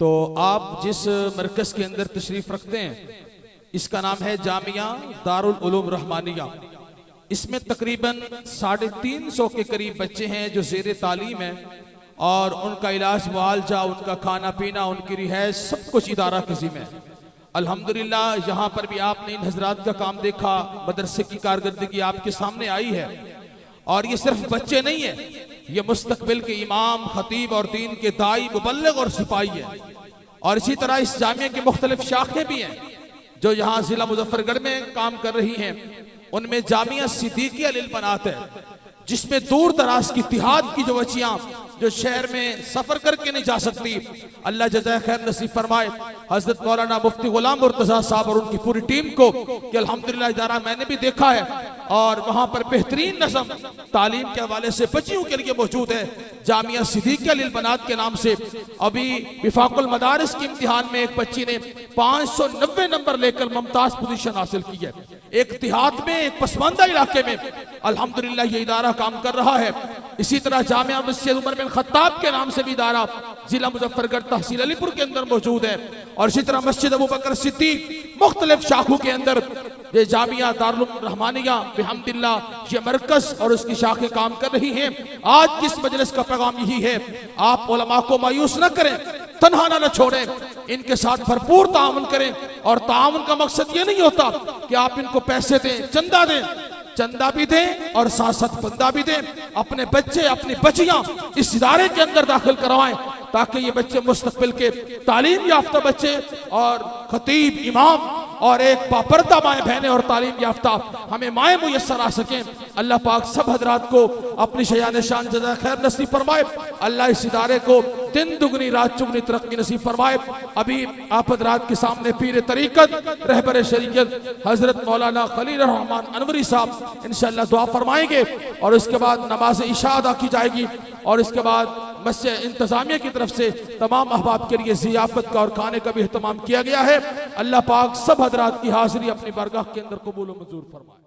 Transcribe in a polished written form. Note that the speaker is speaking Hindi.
तो आप जिस मरकज के अंदर तशरीफ रखते हैं इसका नाम है जामिया दारुल उलूम रहमानिया। इसमें तकरीबन 350 के करीब बच्चे हैं जो ज़ेर तालीम हैं और उनका इलाज मुआलजा, उनका खाना पीना, उनकी रिहाइश सब कुछ इदारा के ज़िम्मे है। अल्हम्दुलिल्लाह यहाँ पर भी आपने इन हजरात का काम देखा, मदरसे की कारकर्दगी आपके सामने आई है। और ये सिर्फ बच्चे नहीं है, ये मुस्तकबिल के इमाम, खतीब और दीन के दाई, मुबल्लिग और सिपाही है। और इसी तरह इस जामिया की मुख्तलिफ शाखें भी हैं जो यहाँ जिला मुजफ्फरगढ़ में काम कर रही हैं। उनमें जामिया सिद्दीकिया लिल बनात है, जिसमें दूर दराज की इत्तिहाद की जो बच्चियां जो शहर में सफर करके नहीं जा सकती, अल्लाह जज़ाए खैर नसीब फरमाए हजरत मौलाना मुफ्ती गुलाम मुर्तजा साहब और उनकी पूरी टीम को कि अल्हम्दुलिल्लाह इदारा मैंने भी देखा है और वहां पर बेहतरीन नज़म तालीम के हवाले से बच्चियों के लिए मौजूद है। जामिया सिद्दीकिया लिल बनात के नाम से अभी विफाकुल मदारिस के इम्तिहान में एक बच्ची ने 590 नंबर लेकर मुमताज पोजीशन हासिल की है। एक इत्तिहाद में, एक पसमानदा इलाके में अल्हम्दुलिल्लाह ये इदारा काम कर रहा है। इसी तरह जामिया मस्जिद उमर बिन खत्ताब के नाम से भी इदारा जिला मुजफ्फरगढ़ तहसील अलीपुर के अंदर मौजूद है। और इसी तरह मस्जिद अबू बकर सिद्दीक मुख्तलिफ शाखों के अंदर ये जामिया दारुल रहमानिया बिहम्दिल्लाह ये मरकज और उसकी शाखें काम कर रही हैं। आज की इस मजलिस का पैगाम यही है, आप उलमा को मायूस न करें, तन्हा न छोड़ें, इनके साथ भरपूर ताउन करें। और ताउन का मकसद ये नहीं होता कि आप इनको पैसे दें, चंदा दें, चंदा भी दें और साथ साथ बंदा भी दें। अपने बच्चे, अपनी बच्चियां इस इदारे के अंदर दाखिल करवाएं ताकि ये बच्चे मुस्तकबिल के तालीम याफ्ता बच्चे और खतीब, इमाम और एक पापर्दा माए बहनें और तालीम याफ्ता हमें माए मुयस्सर आ सकें। अल्लाह पाक सब हजरात को अपनी शयान शान जज़ा खैर नसीब फरमाए। अल्लाह इस इदारे को दिन दुगनी रात चुगनी तरक्की नसीब फरमाए। अभी आप हजरात के सामने पीर तरीकत रहबर शरीयत हजरत मौलाना खलील रहमान अनवरी साहब इंशाअल्लाह दुआ फरमाएंगे और उसके बाद नमाज इशा अदा की जाएगी और इसके बाद मस्जिद इंतजामिया की तरफ से तमाम अहबाब के लिए जियाफत का और खाने का भी एहतमाम किया गया है। अल्लाह पाक सब हजरात की हाजिरी अपनी बारगाह के अंदर कबूल व मंजूर फरमाए।